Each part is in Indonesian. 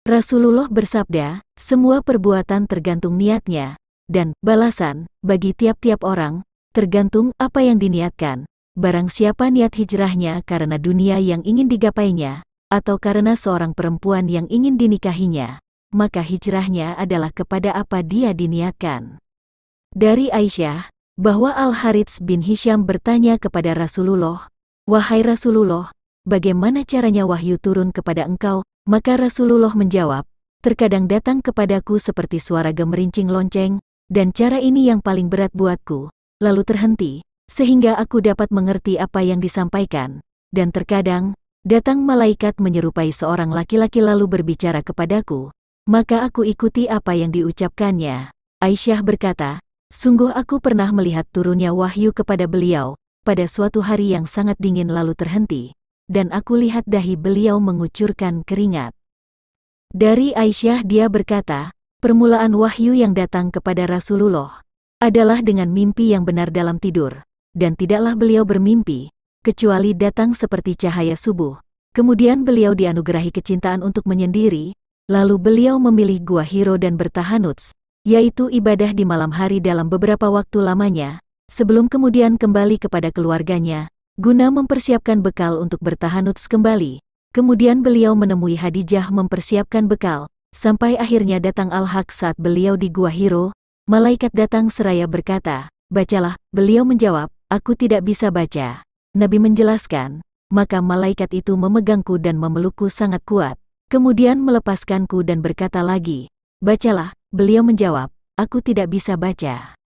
Rasulullah bersabda, semua perbuatan tergantung niatnya, dan balasan bagi tiap-tiap orang tergantung apa yang diniatkan. Barang siapa niat hijrahnya karena dunia yang ingin digapainya, atau karena seorang perempuan yang ingin dinikahinya, maka hijrahnya adalah kepada apa dia diniatkan. Dari Aisyah, bahwa Al-Harits bin Hisham bertanya kepada Rasulullah, "Wahai Rasulullah, bagaimana caranya wahyu turun kepada engkau?" Maka Rasulullah menjawab, "Terkadang datang kepadaku seperti suara gemerincing lonceng, dan cara ini yang paling berat buatku, lalu terhenti, sehingga aku dapat mengerti apa yang disampaikan. Dan terkadang, datang malaikat menyerupai seorang laki-laki lalu berbicara kepadaku, maka aku ikuti apa yang diucapkannya." Aisyah berkata, "Sungguh aku pernah melihat turunnya wahyu kepada beliau, pada suatu hari yang sangat dingin lalu terhenti, dan aku lihat dahi beliau mengucurkan keringat." Dari Aisyah dia berkata, permulaan wahyu yang datang kepada Rasulullah adalah dengan mimpi yang benar dalam tidur, dan tidaklah beliau bermimpi, kecuali datang seperti cahaya subuh. Kemudian beliau dianugerahi kecintaan untuk menyendiri, lalu beliau memilih gua Hiro dan bertahanuts, yaitu ibadah di malam hari dalam beberapa waktu lamanya, sebelum kemudian kembali kepada keluarganya, guna mempersiapkan bekal untuk bertahanuts kembali. Kemudian beliau menemui Khadijah mempersiapkan bekal, sampai akhirnya datang Al-Haq saat beliau di Gua Hiro. Malaikat datang seraya berkata, "Bacalah." Beliau menjawab, "Aku tidak bisa baca." Nabi menjelaskan, maka malaikat itu memegangku dan memelukku sangat kuat, kemudian melepaskanku dan berkata lagi, "Bacalah." Beliau menjawab, "Aku tidak bisa baca."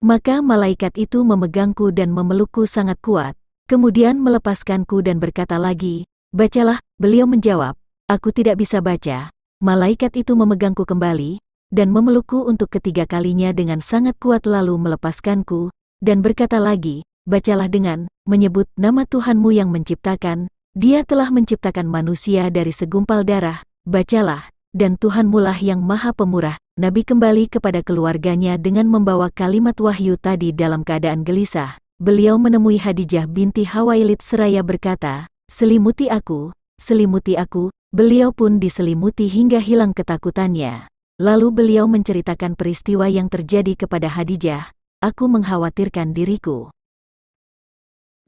Maka malaikat itu memegangku dan memelukku sangat kuat, kemudian melepaskanku dan berkata lagi, "Bacalah." Beliau menjawab, "Aku tidak bisa baca." Malaikat itu memegangku kembali, dan memelukku untuk ketiga kalinya dengan sangat kuat lalu melepaskanku, dan berkata lagi, "Bacalah," dengan menyebut nama Tuhanmu yang menciptakan. Dia telah menciptakan manusia dari segumpal darah. Bacalah, dan Tuhanmulah yang maha pemurah. Nabi kembali kepada keluarganya dengan membawa kalimat wahyu tadi dalam keadaan gelisah. Beliau menemui Khadijah binti Khuwailid seraya berkata, "Selimuti aku, selimuti aku." Beliau pun diselimuti hingga hilang ketakutannya. Lalu beliau menceritakan peristiwa yang terjadi kepada Khadijah, "Aku mengkhawatirkan diriku."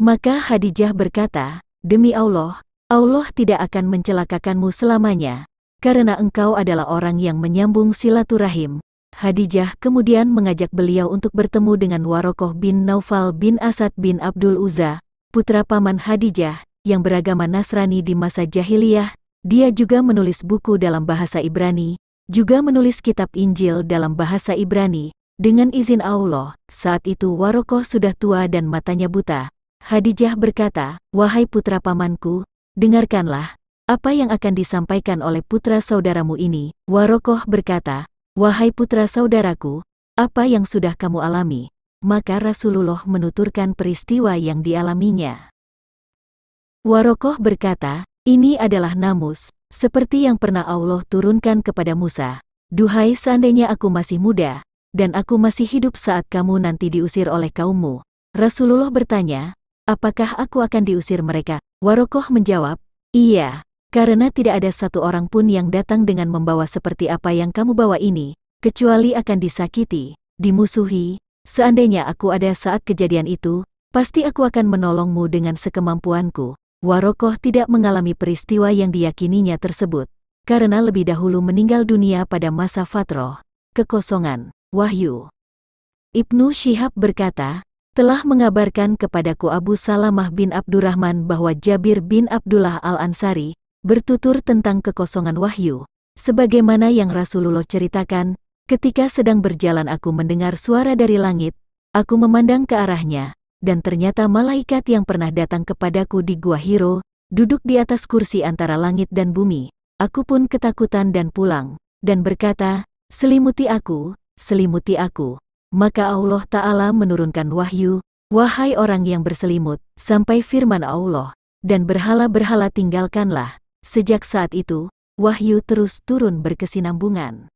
Maka Khadijah berkata, "Demi Allah, Allah tidak akan mencelakakanmu selamanya, karena engkau adalah orang yang menyambung silaturahim." Khadijah kemudian mengajak beliau untuk bertemu dengan Warokoh bin Naufal bin Asad bin Abdul Uzza, putra paman Khadijah, yang beragama Nasrani di masa jahiliyah. Dia juga menulis buku dalam bahasa Ibrani, juga menulis kitab Injil dalam bahasa Ibrani, dengan izin Allah. Saat itu Warokoh sudah tua dan matanya buta. Khadijah berkata, "Wahai putra pamanku, dengarkanlah apa yang akan disampaikan oleh putra saudaramu ini." Warokoh berkata, "Wahai putra saudaraku, apa yang sudah kamu alami?" Maka Rasulullah menuturkan peristiwa yang dialaminya. Warokoh berkata, "Ini adalah namus, seperti yang pernah Allah turunkan kepada Musa. Duhai seandainya aku masih muda, dan aku masih hidup saat kamu nanti diusir oleh kaummu." Rasulullah bertanya, "Apakah aku akan diusir mereka?" Warokoh menjawab, "Iya. Karena tidak ada satu orang pun yang datang dengan membawa seperti apa yang kamu bawa ini, kecuali akan disakiti, dimusuhi. Seandainya aku ada saat kejadian itu, pasti aku akan menolongmu dengan sekemampuanku." Warokoh tidak mengalami peristiwa yang diyakininya tersebut, karena lebih dahulu meninggal dunia pada masa fatroh, kekosongan, wahyu. Ibnu Syihab berkata, telah mengabarkan kepadaku Abu Salamah bin Abdurrahman bahwa Jabir bin Abdullah Al-Ansari bertutur tentang kekosongan wahyu, sebagaimana yang Rasulullah ceritakan, "Ketika sedang berjalan aku mendengar suara dari langit, aku memandang ke arahnya, dan ternyata malaikat yang pernah datang kepadaku di Gua Hiro, duduk di atas kursi antara langit dan bumi. Aku pun ketakutan dan pulang, dan berkata, 'Selimuti aku, selimuti aku.' Maka Allah Ta'ala menurunkan wahyu, 'Wahai orang yang berselimut,' sampai firman Allah, 'Dan berhala-berhala tinggalkanlah.' Sejak saat itu, wahyu terus turun berkesinambungan."